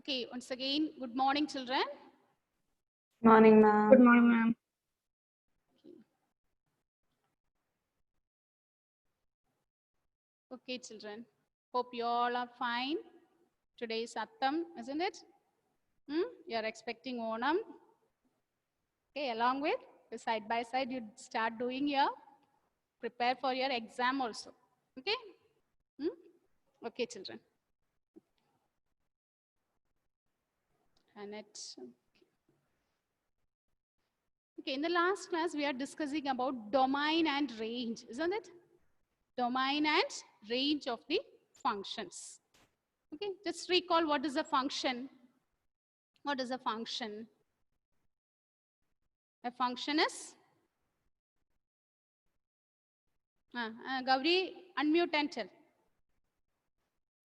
Okay, once again, good morning, children. Morning, ma'am. Good morning, ma'am. Okay, children. Hope you all are fine. Today is Attam, isn't it? You are expecting Onam. Okay, along with side by side, you start doing your prepare for your exam also. Okay. Okay, children. And okay, in the last class, we are discussing about domain and range, isn't it? Domain and range of the functions. Okay, just recall what is a function. What is a function? A function is Gauri, unmute and tell.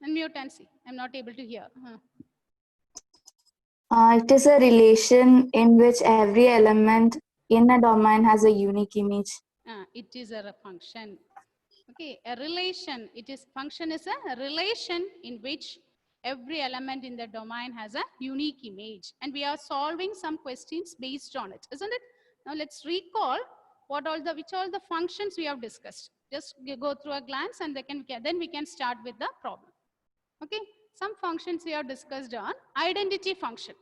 Unmute and see. I'm not able to hear. It is a relation in which every element in a domain has a unique image. It is a function. Okay, a relation. It is function is a relation in which every element in the domain has a unique image, and we are solving some questions based on it, isn't it? Now let's recall which all the functions we have discussed. Just go through a glance, and then we can start with the problem. Okay, some functions we have discussed on identity function.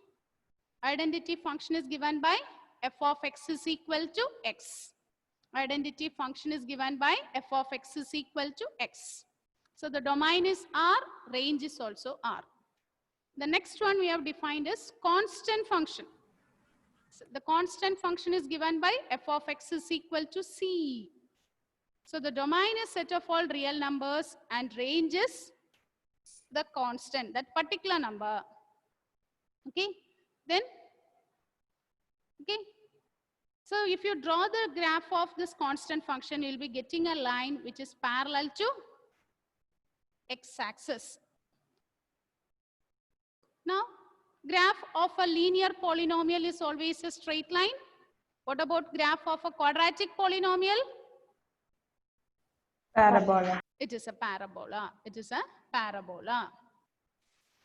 Identity function is given by f of x is equal to x. Identity function is given by f of x is equal to x. So the domain is R, range is also R. The next one we have defined is constant function. So the constant function is given by f of x is equal to C. So the domain is set of all real numbers and range is the constant, that particular number. Okay, then, okay. So if you draw the graph of this constant function, you'll be getting a line which is parallel to x-axis. Now, graph of a linear polynomial is always a straight line. What about graph of a quadratic polynomial? Parabola. It is a parabola. It is a parabola.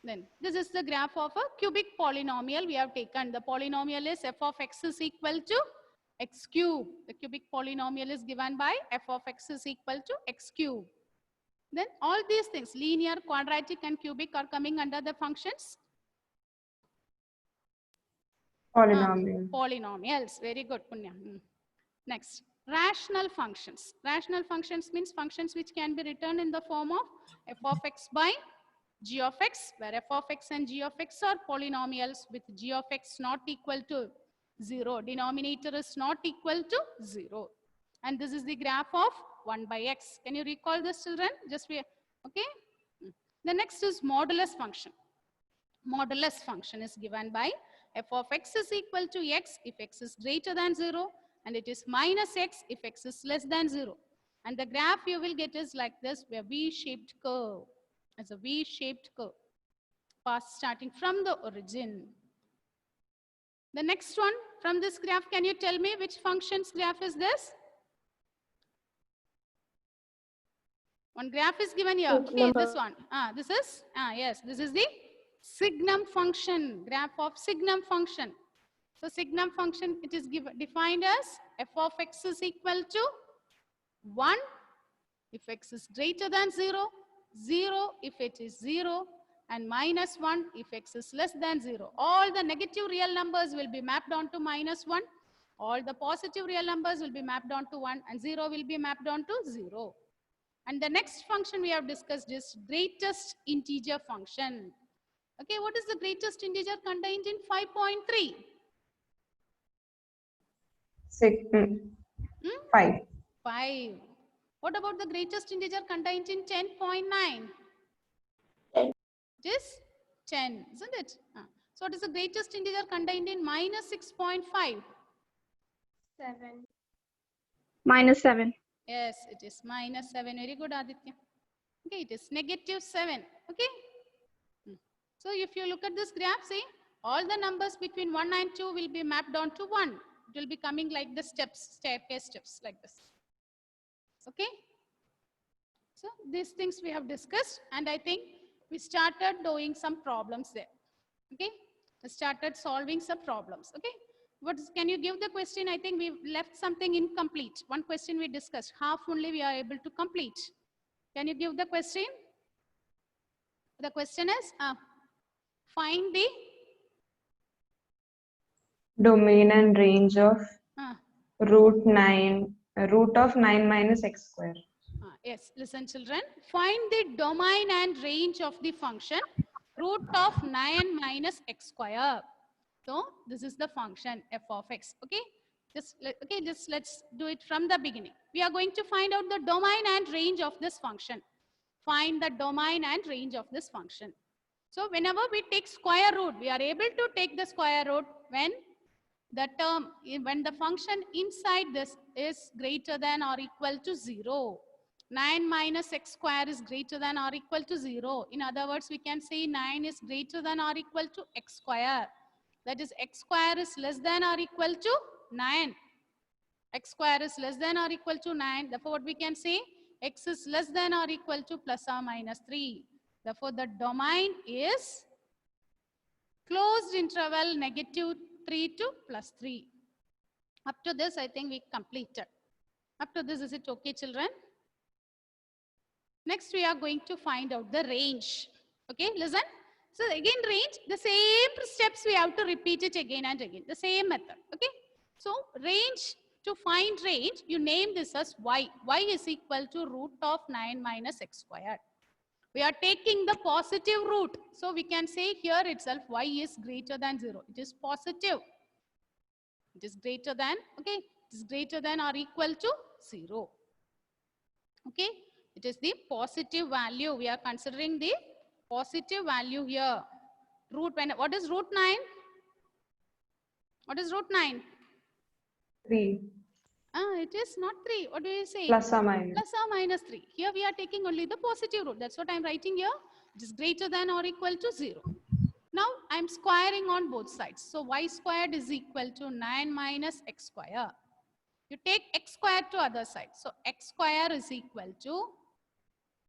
Then this is the graph of a cubic polynomial. We have taken the polynomial is f of x is equal to x cube. The cubic polynomial is given by f of x is equal to x cube. Then all these things, linear, quadratic and cubic, are coming under the functions? Polynomial. Polynomials. Very good, Punya. Next, rational functions. Rational functions means functions which can be written in the form of f of x by g of x, where f of x and g of x are polynomials with g of x not equal to 0. Denominator is not equal to 0. And this is the graph of 1 by x. Can you recall this, children? Okay. The next is modulus function. Modulus function is given by f of x is equal to x if x is greater than 0, and it is minus x if x is less than 0. And the graph you will get is like this, a V-shaped curve. It's a V-shaped curve, starting from the origin. The next one from this graph, can you tell me which function's graph is this? One graph is given here. Okay, this one. Yes, this is the signum function, graph of signum function. So signum function, it is defined as f of x is equal to 1 if x is greater than 0, 0 if it is 0, and minus 1 if x is less than 0. All the negative real numbers will be mapped onto minus 1. All the positive real numbers will be mapped onto 1, and 0 will be mapped onto 0. And the next function we have discussed is greatest integer function. Okay, what is the greatest integer contained in 5.3? 5. 5. What about the greatest integer contained in 10.9? 10. It is 10, isn't it? So what is the greatest integer contained in minus 6.5? 7. Minus 7. Yes, it is minus 7. Very good, Aditya. Okay, it is negative 7. Okay. So if you look at this graph, see, all the numbers between 1 and 2 will be mapped onto 1. It will be coming like the staircase steps like this. Okay. So these things we have discussed, and I think we started doing some problems there. Okay, started solving some problems. Okay, can you give the question? I think we left something incomplete. One question we discussed, half only we are able to complete. Can you give the question? The question is, find the domain and range of uh, root of 9 minus x square. Yes, listen children. Find the domain and range of the function root of 9 minus x square. So this is the function f of x. Okay, let's do it from the beginning. We are going to find out the domain and range of this function. Find the domain and range of this function. So whenever we take square root, we are able to take the square root when the function inside this is greater than or equal to 0. 9 minus x square is greater than or equal to 0. In other words, we can say 9 is greater than or equal to x square. That is, x square is less than or equal to 9. X square is less than or equal to 9. Therefore, what we can say? X is less than or equal to plus or minus 3. Therefore, the domain is closed interval negative 3 to plus 3. Up to this, I think we completed. Up to this, is it okay, children? Next, we are going to find out the range. Okay, listen. So again, range, the same steps we have to repeat it again and again. The same method. Okay. So range, to find range, you name this as y. Y is equal to root of 9 minus x squared. We are taking the positive root. So we can say here itself y is greater than 0. It is positive. It is greater than, okay, it is greater than or equal to 0. Okay, it is the positive value. We are considering the positive value here. What is root 9? What is root 9? 3. It is not 3. What do you say? Plus or minus. Plus or minus 3. Here we are taking only the positive root. That's what I'm writing here. It is greater than or equal to 0. Now I'm squaring on both sides. So y squared is equal to 9 minus x square. You take x squared to other side. So x square is equal to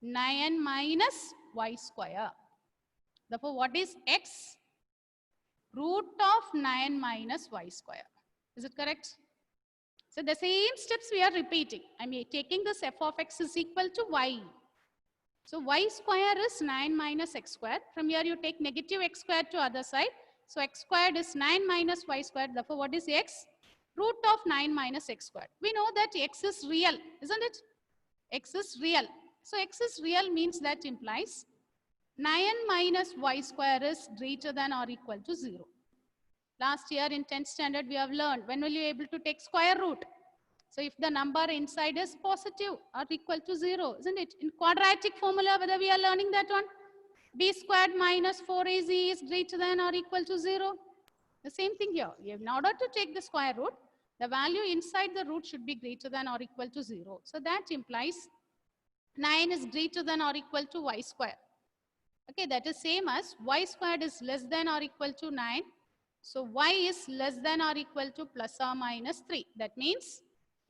9 minus y square. Therefore, what is x? Root of 9 minus y square. Is it correct? So the same steps we are repeating. I mean, taking this f of x is equal to y. So y square is 9 minus x squared. From here you take negative x squared to other side. So x squared is 9 minus y squared. Therefore, what is x? Root of 9 minus x squared. We know that x is real, isn't it? X is real. So x is real means that implies 9 minus y square is greater than or equal to 0. Last year in 10th standard we have learned when will you able to take square root. So if the number inside is positive or equal to 0, isn't it? In quadratic formula, whether we are learning that one, b squared minus 4ac is greater than or equal to 0. The same thing here. In order to take the square root, the value inside the root should be greater than or equal to 0. So that implies 9 is greater than or equal to y square. Okay, that is same as y squared is less than or equal to 9. So y is less than or equal to plus or minus 3. That means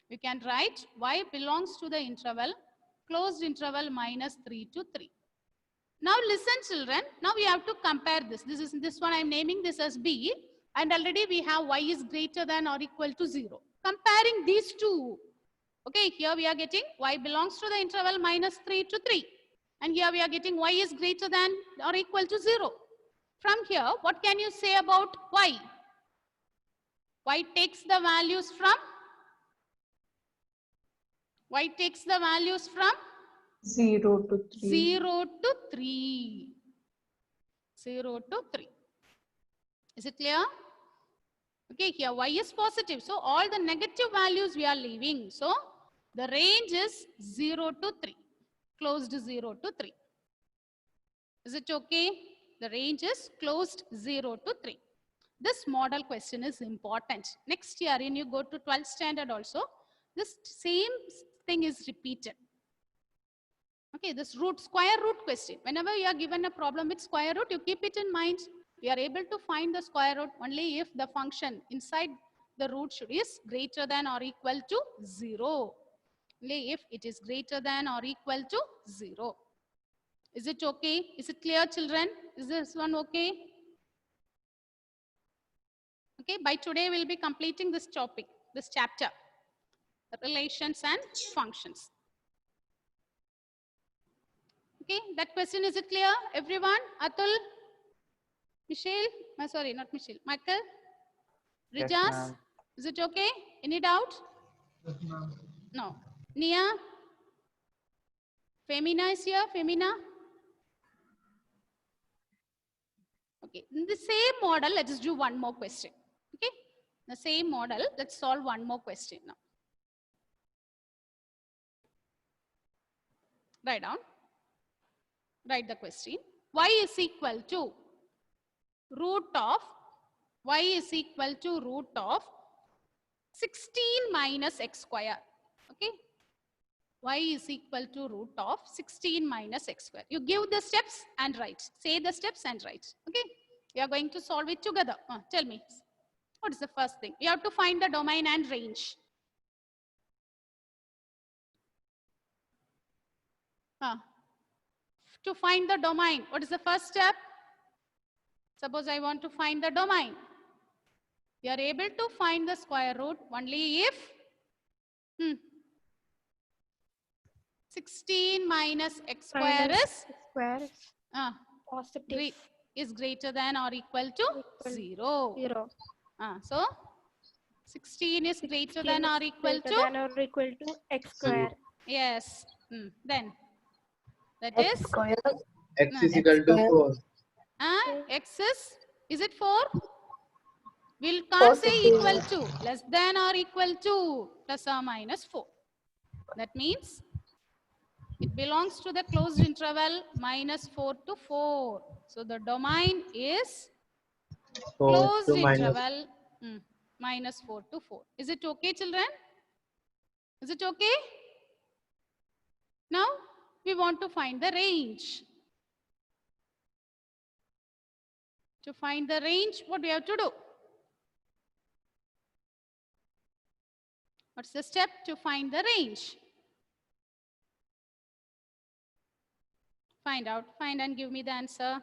we can write y belongs to the interval, closed interval minus 3 to 3. Now listen children, now we have to compare this. This one I am naming this as b, and already we have y is greater than or equal to 0. Comparing these two, okay, here we are getting y belongs to the interval minus 3 to 3. And here we are getting y is greater than or equal to 0. From here, what can you say about y? Y takes the values from 0 to 3. 0 to 3. 0 to 3. Is it clear? Okay, here y is positive. So all the negative values we are leaving. So the range is 0 to 3. Closed 0 to 3. Is it okay? The range is closed 0 to 3. This model question is important. Next year, when you go to 12th standard also, this same thing is repeated. Okay, this square root question. Whenever you are given a problem with square root, you keep it in mind. We are able to find the square root only if the function inside the root is greater than or equal to 0. Only if it is greater than or equal to 0. Is it okay? Is it clear, children? Is this one okay? Okay, by today we'll be completing this topic, this chapter, relations and functions. Okay, that question, is it clear, everyone? Atul, Michelle, sorry, not Michelle, Michael, Yes, Rijas, ma'am. is it okay? Any doubt? No. Nia? Femina is here, Femina? Okay, in the same model, let us do one more question. Okay, the same model, let's solve one more question now. Write down. Write the question. Y is equal to root of, y is equal to root of 16 minus x square. Okay, y is equal to root of 16 minus x square. You give the steps and write. Say the steps and write. Okay, we are going to solve it together. Tell me, what is the first thing? You have to find the domain and range. To find the domain, what is the first step? Suppose I want to find the domain. You are able to find the square root only if 16 minus x square Minus square positive is greater than or equal to 0. 0. So 16 is greater 16 than is or equal greater to? than or equal to x square. Yes. Then that X is square. X is X equal to square. 4. X is it 4? We can't say equal to, less than or equal to, plus or minus 4. That means it belongs to the closed interval minus 4 to 4. So the domain is 4 closed to minus. interval minus 4 to 4. Is it okay, children? Is it okay? Now we want to find the range. To find the range, what we have to do? What's the step to find the range? Find out, find and give me the answer.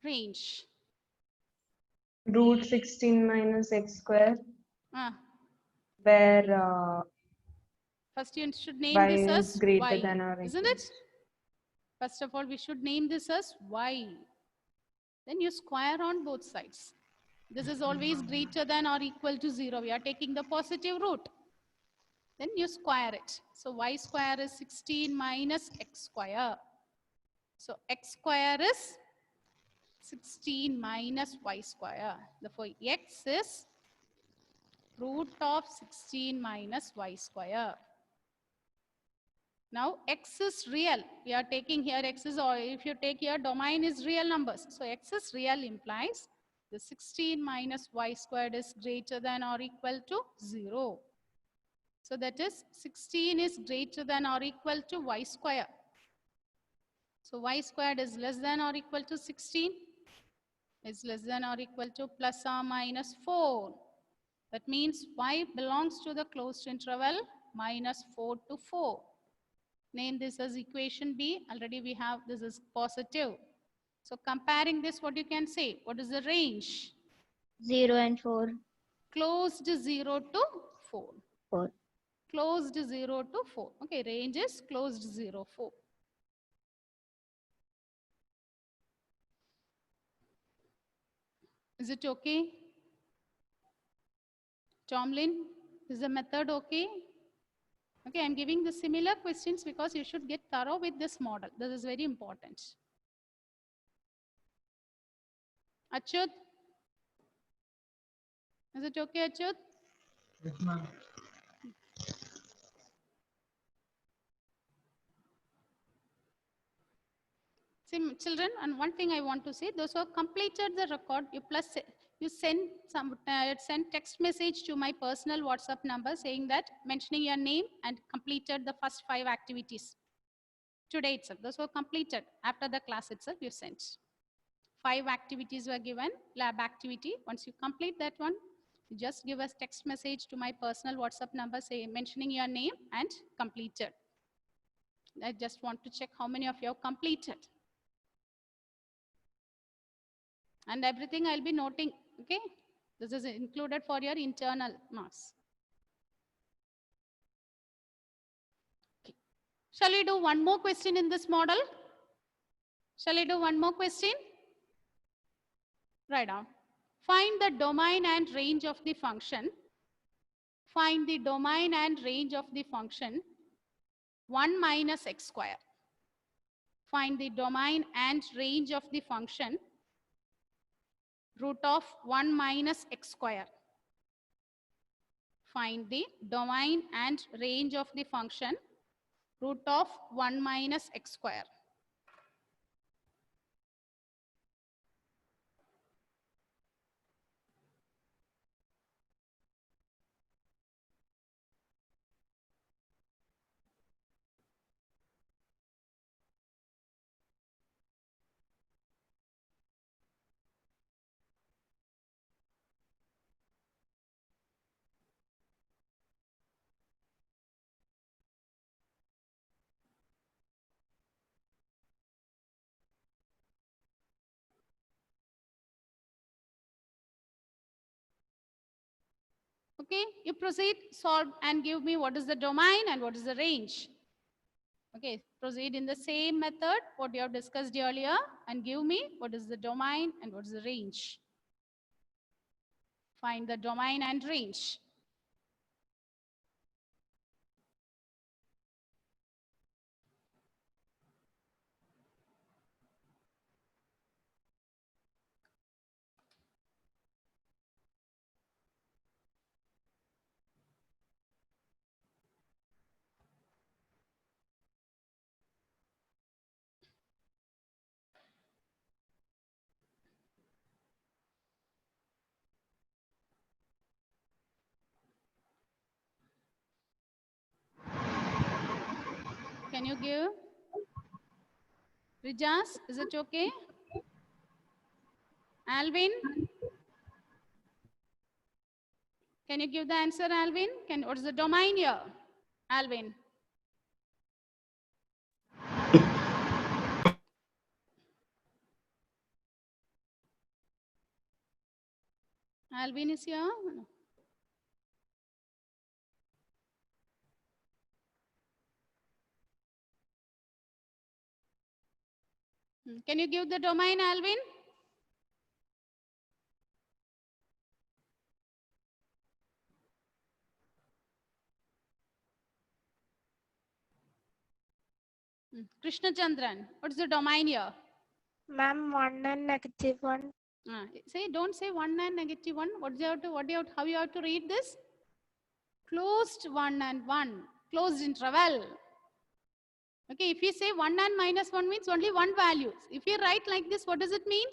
Range. Root 16 minus x square, Ah, where first you should name y this is as greater y, than or isn't equal. it? First of all, we should name this as y. Then you square on both sides. This is always greater than or equal to 0. We are taking the positive root. Then you square it. So y square is 16 minus x square. So x square is 16 minus y square. Therefore, x is root of 16 minus y square. Now, x is real. We are taking here x is, or if you take here, domain is real numbers. So, x is real implies the 16 minus y squared is greater than or equal to 0. So, that is 16 is greater than or equal to y square. So, y squared is less than or equal to 16. Is less than or equal to plus or minus 4. That means y belongs to the closed interval minus 4 to 4. Name this as equation B. Already we have, this is positive. So comparing this, what you can say? What is the range? 0 and 4. Closed 0 to 4. 4. Closed 0 to 4. Okay, range is closed 0, 4. Is it okay? Tomlin, is the method okay? Okay, I'm giving the similar questions because you should get thorough with this model. This is very important. Achyut, is it okay, Achyut? Yes, ma'am. See, children, and one thing I want to say, those who have completed the record, you send send text message to my personal WhatsApp number saying that, mentioning your name and completed the first 5 activities today itself. Those who have completed after the class itself, you sent. 5 activities were given, lab activity. Once you complete that one, You just give us text message to my personal WhatsApp number, say mentioning your name and completed. I just want to check how many of you have completed. And everything I'll be noting, okay? This is included for your internal marks. Okay. Shall we do one more question in this model? Shall I do one more question? Write down. Find the domain and range of the function. Find the domain and range of the function 1 minus x square. Find the domain and range of the function root of 1 minus x square. Find the domain and range of the function root of 1 minus x square. Okay, you proceed, solve and give me what is the domain and what is the range. Okay, proceed in the same method what you have discussed earlier and give me what is the domain and what is the range. Find the domain and range. Can you give? Rijas, is it okay? Alvin? Can you give the answer, Alvin? What is the domain here? Alvin? Alvin is here? No. Can you give the domain, Alvin? Krishna Chandran, what's the domain here? Ma'am, 1 and -1. Say, don't say 1 and -1. How you have to read this? Closed 1 and 1, closed interval. Okay, if you say 1 and -1 means only one value. If you write like this, what does it mean?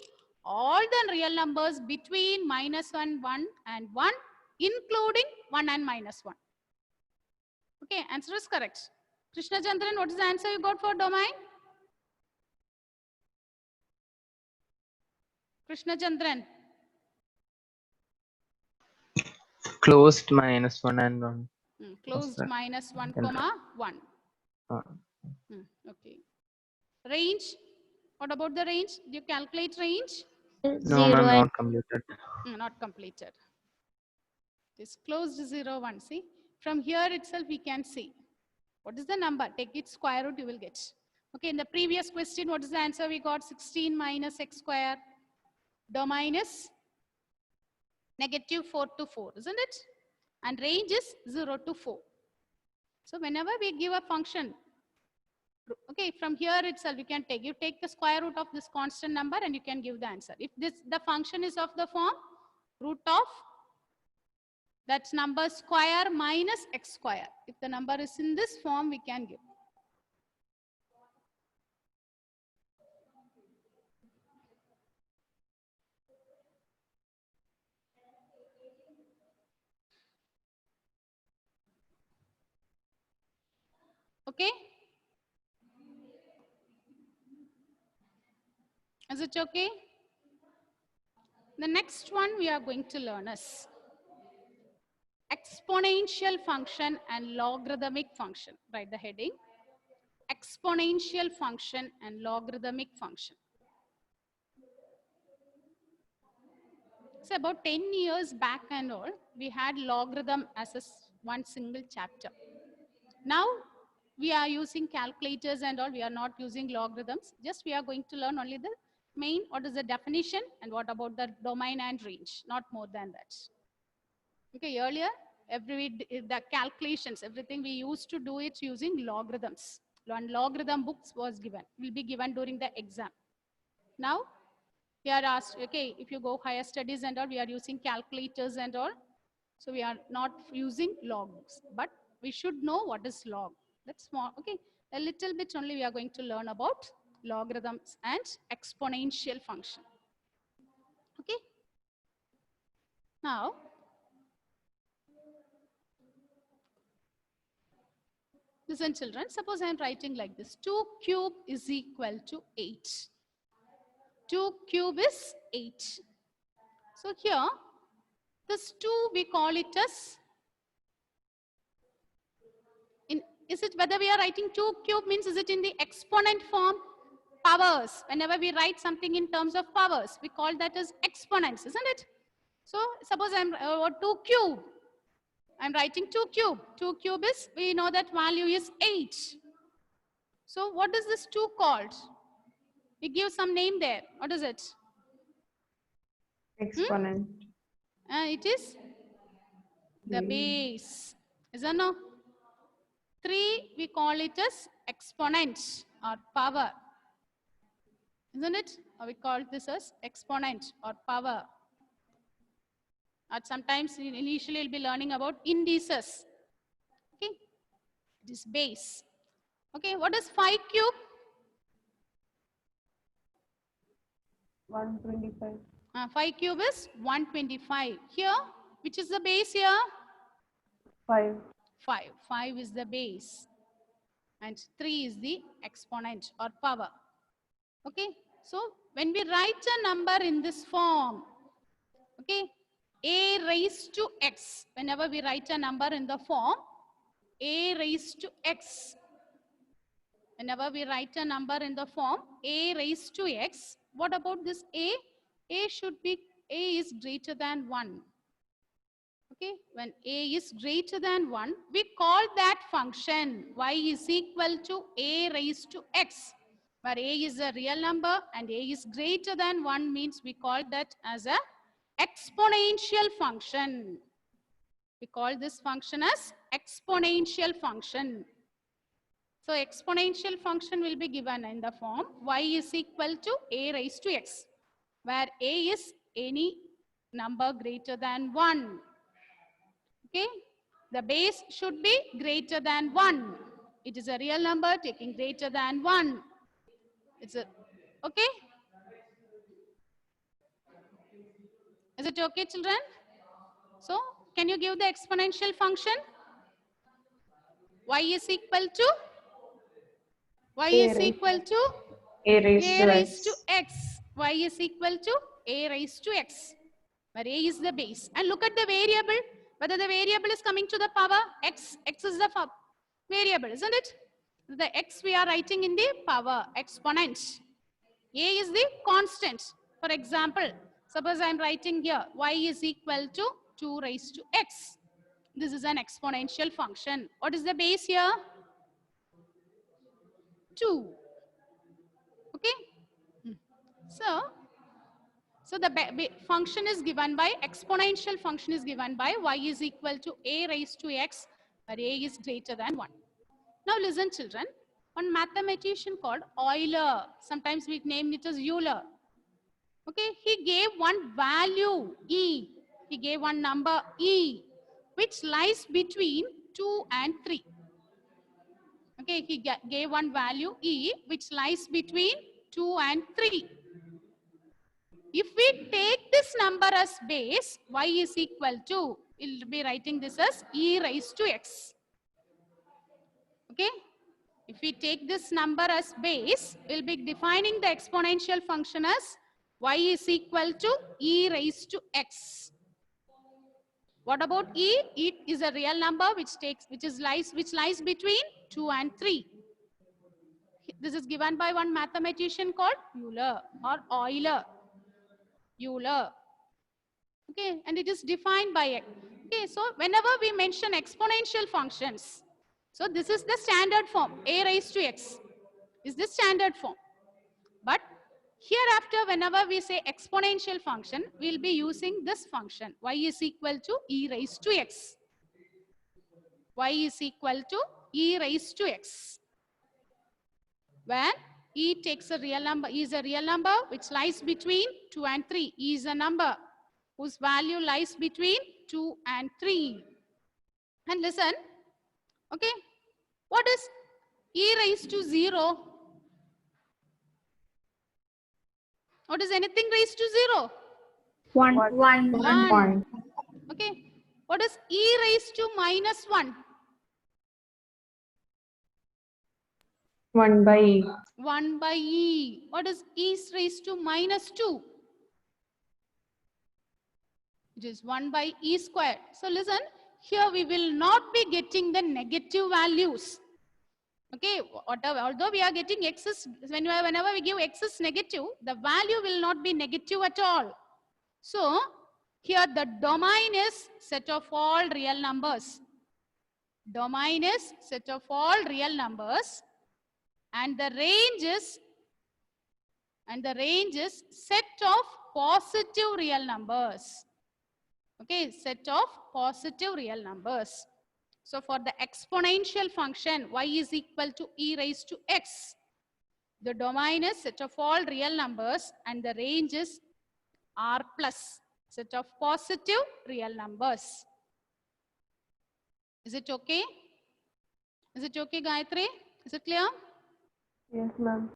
All the real numbers between -1, 1 and 1, including 1 and -1. Okay, answer is correct. Krishna Chandran, what is the answer you got for domain? Krishna Chandran. Closed -1 and 1. Closed -1, comma 1. Okay. Range. What about the range? Do you calculate range? No, ma'am, not completed. Not completed. It's closed 0, 1. See, from here itself we can see. What is the number? Take its square root, you will get. Okay, in the previous question, what is the answer we got? 16 minus x square. Domain is -4 to 4, isn't it? And range is 0 to 4. So whenever we give a function, okay, from here itself you can take, the square root of this constant number and you can give the answer. If the function is of the form root of that's number square minus x square. If the number is in this form, we can give. Okay? Is it okay? The next one we are going to learn is exponential function and logarithmic function. Write the heading. Exponential function and logarithmic function. So about 10 years back and all, we had logarithm as one single chapter. Now we are using calculators and all, we are not using logarithms. Just we are going to learn only the main, what is the definition and what about the domain and range, not more than that. Okay, earlier, the calculations, everything we used to do it using logarithms. One logarithm books will be given during the exam. Now, we are asked, okay, if you go higher studies and all, we are using calculators and all. So we are not using log books, but we should know what is log. That's small, okay. A little bit only we are going to learn about logarithms and exponential function. Okay. Now, listen children, suppose I am writing like this. 2 cube is equal to 8. 2 cube is 8. So here, this 2 we call it as, is it whether we are writing 2 cube means is it in the exponent form? Powers. Whenever we write something in terms of powers, we call that as exponents, isn't it? So suppose I'm 2 cube. I'm writing 2 cube. 2 cube is, we know that value is 8. So what is this 2 called? We give some name there. What is it? Exponent. It is the base. Isn't it? 3 we call it as exponent or power. Isn't it? Or we call this as exponent or power. Or sometimes initially we'll be learning about indices. Okay. It is base. Okay. What is 5 cube? 125. 5 cube is 125. Here, which is the base here? 5. 5. 5 is the base. And 3 is the exponent or power. Okay. So, when we write a number in this form, okay, a raised to x. Whenever we write a number in the form, a raised to x. Whenever we write a number in the form, a raised to x. What about this a? A should be, a is greater than 1. Okay, when a is greater than 1, we call that function y is equal to a raised to x. Where a is a real number and a is greater than 1 means we call that as a exponential function. We call this function as exponential function. So exponential function will be given in the form y is equal to a raised to x, where a is any number greater than 1. Okay, the base should be greater than 1. It is a real number taking greater than 1. It's a, okay? Is it okay, children? So, can you give the exponential function? Y is equal to? Y is equal to? A raised to x. Y is equal to a raised to x. Where a is the base. And look at the variable. Whether the variable is coming to the power x. X is the variable, isn't it? The x we are writing in the power exponent. A is the constant. For example, suppose I am writing here y is equal to 2 raised to x. This is an exponential function. What is the base here? 2. Okay. So the function is given by, exponential function is given by y is equal to a raised to x, where a is greater than 1. Now listen children, one mathematician called Euler, sometimes we name it as Euler. Okay, he gave one value e, he gave one number e, which lies between 2 and 3. Okay, he gave one value e, which lies between 2 and 3. If we take this number as base, y is equal to, we'll be writing this as e raised to x. Okay. If we take this number as base, we'll be defining the exponential function as y is equal to e raised to x. What about E? E is a real number which lies between 2 and 3. This is given by one mathematician called Euler or Euler. Euler. Okay, and it is defined by X. Okay, so whenever we mention exponential functions, so this is the standard form, a raised to x is the standard form. But hereafter, whenever we say exponential function, we'll be using this function, y is equal to e raised to x. Y is equal to e raised to x. When e takes a real number, e is a real number which lies between 2 and 3. E is a number whose value lies between 2 and 3. And listen, okay, what is e raised to 0? What is anything raised to 0? 1. 1. Okay, what is e raised to minus 1? 1 by E. 1 by e. What is e raised to minus 2? It is 1 by e squared. So listen, here we will not be getting the negative values. Okay, whatever, although we are getting x's, whenever we give x is negative, the value will not be negative at all. So here the domain is set of all real numbers. Domain is set of all real numbers, and the range is set of positive real numbers. Okay, set of positive real numbers. So for the exponential function y is equal to e raised to x, the domain is set of all real numbers and the range is r plus, set of positive real numbers. Is it okay? Is it okay, Gayatri? Is it clear? Yes, ma'am.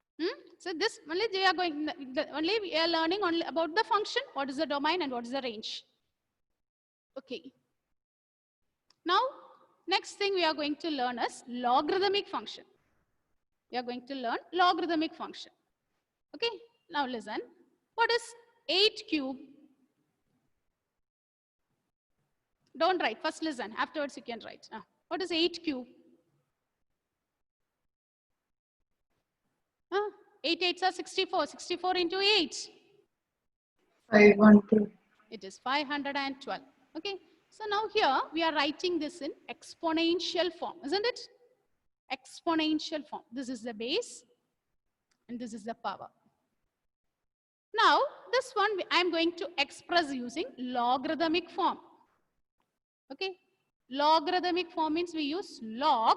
So this only we are going, only we are learning only about the function, what is the domain and what is the range. Okay. Now, next thing we are going to learn is logarithmic function. We are going to learn logarithmic function. Okay. Now listen. What is 8 cube? Don't write. First listen. Afterwards you can write. What is 8 cube? 8 8s are 64. 64 into 8. 512. It is 512. Okay. So now here we are writing this in exponential form, isn't it? Exponential form. This is the base and this is the power. Now this one I am going to express using logarithmic form. Okay. Logarithmic form means we use log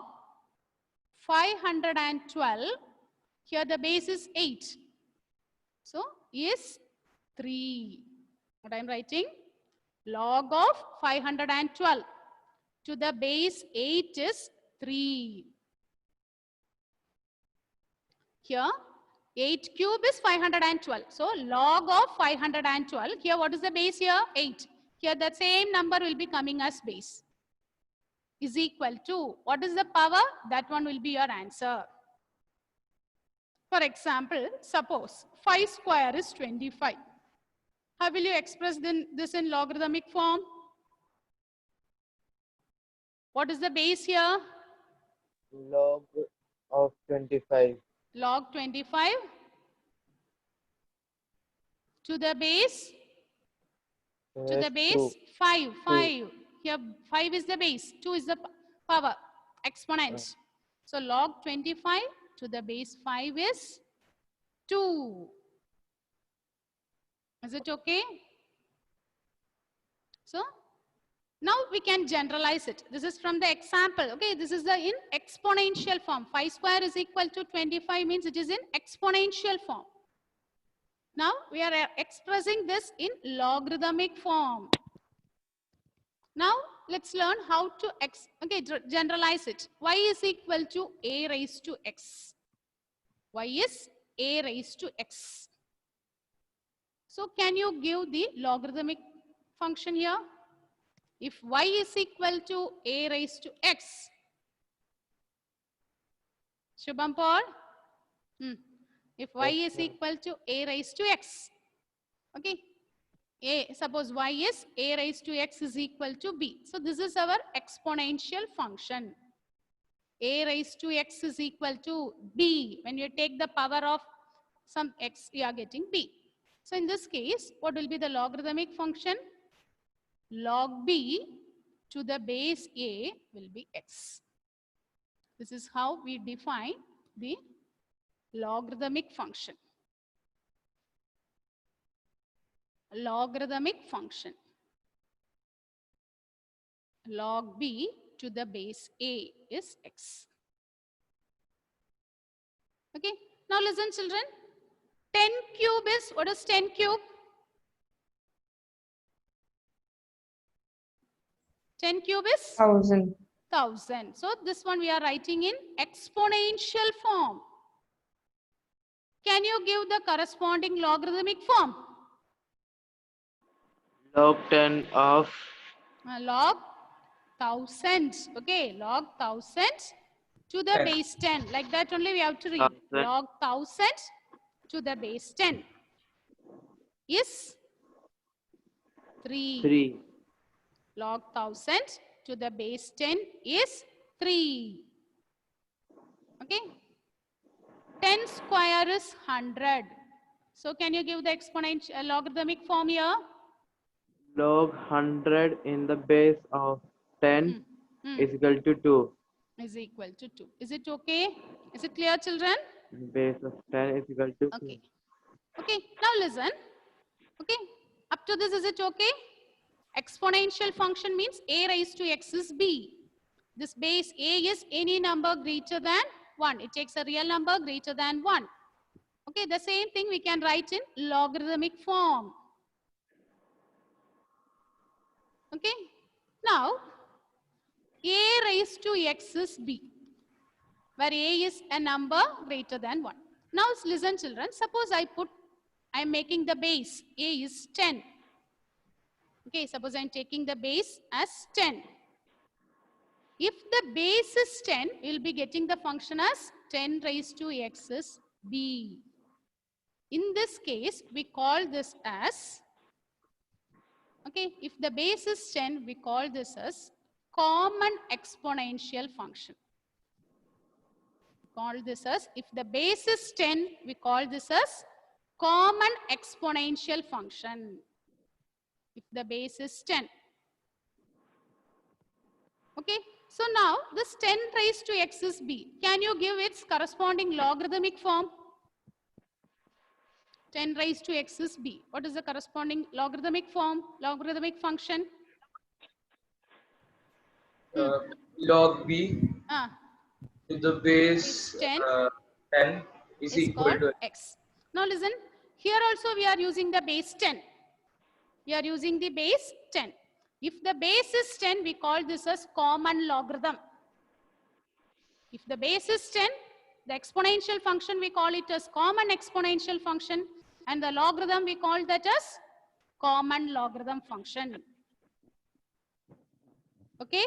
512. Here the base is 8. So is 3. What I am writing? Log of 512 to the base 8 is 3. Here 8 cube is 512. So log of 512. Here what is the base here? 8. Here the same number will be coming as base. Is equal to, what is the power? That one will be your answer. For example, suppose 5 square is 25. How will you express this in logarithmic form? What is the base here? Log of 25. Log 25 to the base, to the base 5. 5. Here 5 is the base, 2 is the power, exponent. So log 25 to the base 5 is 2. Is it okay? So now we can generalize it. This is from the example. Okay, this is the in exponential form. 5 square is equal to 25 means it is in exponential form. Now we are expressing this in logarithmic form. Now let's learn how to generalize it. Y is equal to a raised to x. Y is a raised to x. So can you give the logarithmic function here? If y is equal to a raised to x. Shubham Paul? If y is equal to a raised to x. Okay. A, suppose y is a raised to x is equal to b. So this is our exponential function. A raised to x is equal to b. When you take the power of some x, you are getting b. So in this case, what will be the logarithmic function? Log b to the base a will be x. This is how we define the logarithmic function. Logarithmic function. Log b to the base a is x. Okay. Now listen, children. 10 cube is, what is 10 cube? 10 cube is 1000. 1000. So this one we are writing in exponential form. Can you give the corresponding logarithmic form? Log 10 of Log 1000. Okay, log 1000 to the base 10. Like that only we have to read. 1000. Log 1000 to the base 10 is 3. 3. Log 1000 to the base 10 is 3. Okay. 10 square is 100. So can you give the exponential logarithmic form here? Log 100 in the base of 10 is equal to 2. Is equal to 2. Is it okay? Is it clear, children? Base of 10 is equal to 2. Okay. Okay. Now listen. Okay. Up to this, is it okay? Exponential function means a raised to x is b. This base a is any number greater than 1. It takes a real number greater than 1. Okay. The same thing we can write in logarithmic form. Okay. Now, a raised to x is b, where a is a number greater than 1. Now listen, children. Suppose I am making the base a is 10. Okay, suppose I am taking the base as 10. If the base is 10, we will be getting the function as 10 raised to x is b. In this case, we call this as, okay, if the base is 10, we call this as common exponential function. Call this as, if the base is 10, we call this as common exponential function. If the base is 10. Okay, so now this 10 raised to x is b. Can you give its corresponding logarithmic form? 10 raised to x is b. What is the corresponding logarithmic form, logarithmic function? Log b to the base 10 10 is equal called to x. Now listen, here also we are using the base 10. We are using the base 10. If the base is 10, we call this as common logarithm. If the base is 10, the exponential function we call it as common exponential function, and the logarithm we call that as common logarithm function. Okay?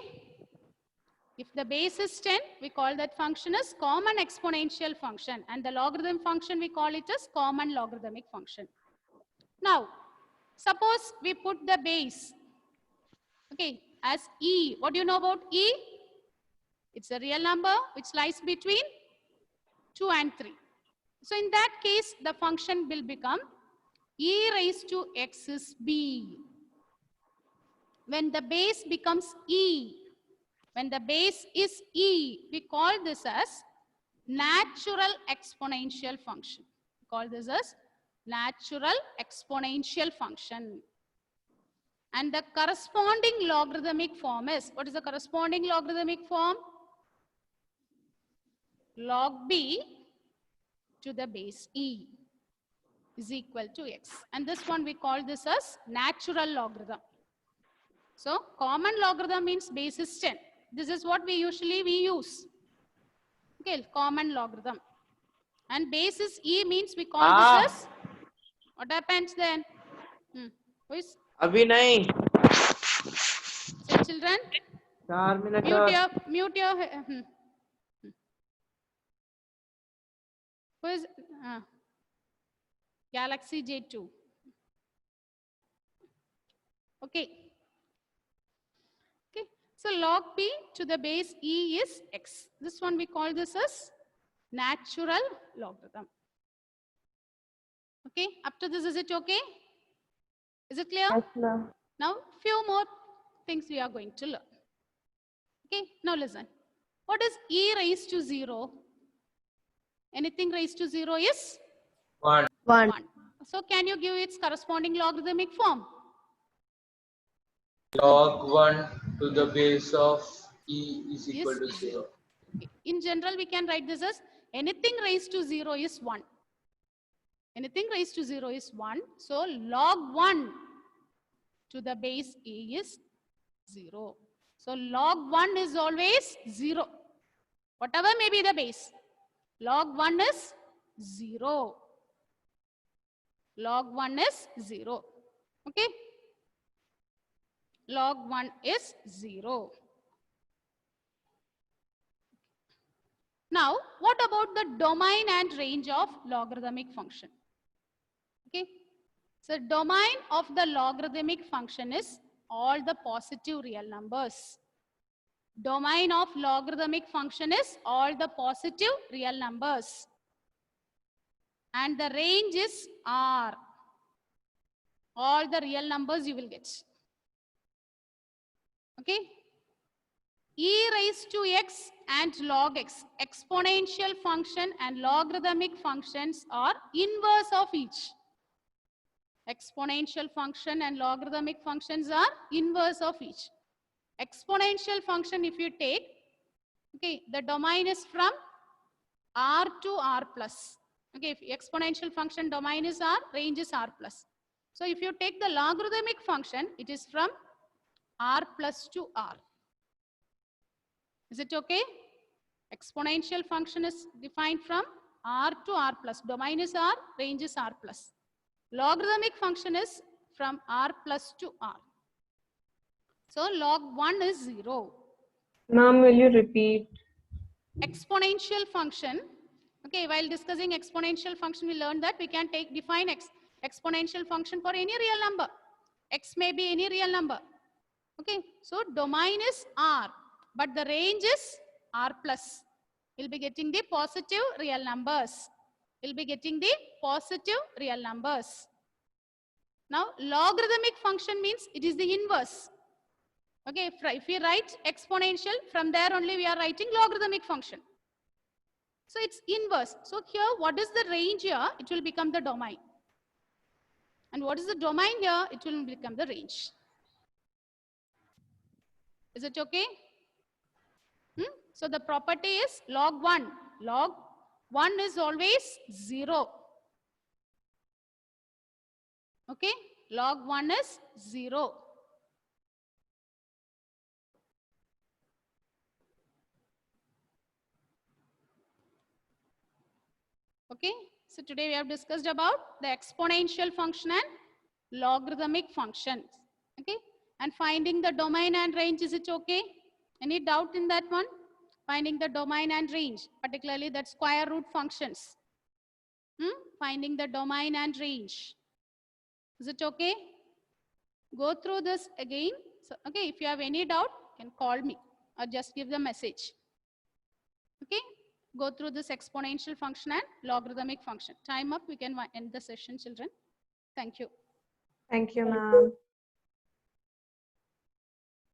If the base is 10, we call that function as common exponential function, and the logarithm function we call it as common logarithmic function. Now, suppose we put the base, okay, as e. What do you know about e? It's a real number which lies between 2 and 3. So in that case, the function will become e raised to x is b. When the base becomes e, when the base is e, we call this as natural exponential function. We call this as natural exponential function. And the corresponding logarithmic form is, what is the corresponding logarithmic form? Log b to the base e is equal to x. And this one we call this as natural logarithm. So common logarithm means base is 10. This is what we usually use. Okay, common logarithm. And base is e means we call this as, what happens then? Who is? Abhi nahi. Say children, 4 minutes. mute your, who is? Galaxy J2. Okay. Okay. So log p to the base e is x. This one we call this as natural logarithm. Okay. Up to this, is it okay? Is it clear? Yes, ma'am. Now, few more things we are going to learn. Okay. Now listen. What is e raised to 0? Anything raised to 0 is 1. 1. 1. So can you give its corresponding logarithmic form? Log 1 to the base of e is equal to Is 0. Okay. In general, we can write this as anything raised to 0 is 1. Anything raised to 0 is 1. So log 1 to the base e is 0. So log 1 is always 0. Whatever may be the base, log 1 is 0. Log 1 is 0. Okay. Log 1 is 0. Now, what about the domain and range of logarithmic function? Okay. So domain of the logarithmic function is all the positive real numbers. Domain of logarithmic function is all the positive real numbers. And the range is R. All the real numbers you will get. Okay. E raised to x and log x, exponential function and logarithmic functions are inverse of each. Exponential function and logarithmic functions are inverse of each. Exponential function, if you take, okay, the domain is from R to R plus. Okay, if exponential function domain is R, range is R plus. So if you take the logarithmic function, it is from R plus to R. Is it okay? Exponential function is defined from R to R plus. Domain is R, range is R plus. Logarithmic function is from R plus to R. So log 1 is 0. Ma'am, will you repeat? Exponential function. Okay, while discussing exponential function, we learned that we can define exponential function for any real number. X may be any real number. Okay, so domain is R, but the range is R plus. We'll be getting the positive real numbers. We'll be getting the positive real numbers. Now, logarithmic function means it is the inverse. Okay, if we write exponential, from there only we are writing logarithmic function. So it's inverse. So here, what is the range here? It will become the domain. And what is the domain here? It will become the range. Is it okay? So the property is log 1. Log 1 is always 0. Okay? Log 1 is 0. Okay? So today we have discussed about the exponential function and logarithmic functions. Okay? And finding the domain and range, is it okay? Any doubt in that one? Finding the domain and range, particularly that square root functions. Finding the domain and range. Is it okay? Go through this again. So, okay, if you have any doubt, you can call me or just give the message. Okay? Go through this exponential function and logarithmic function. Time up, we can end the session, children. Thank you. Thank you, ma'am.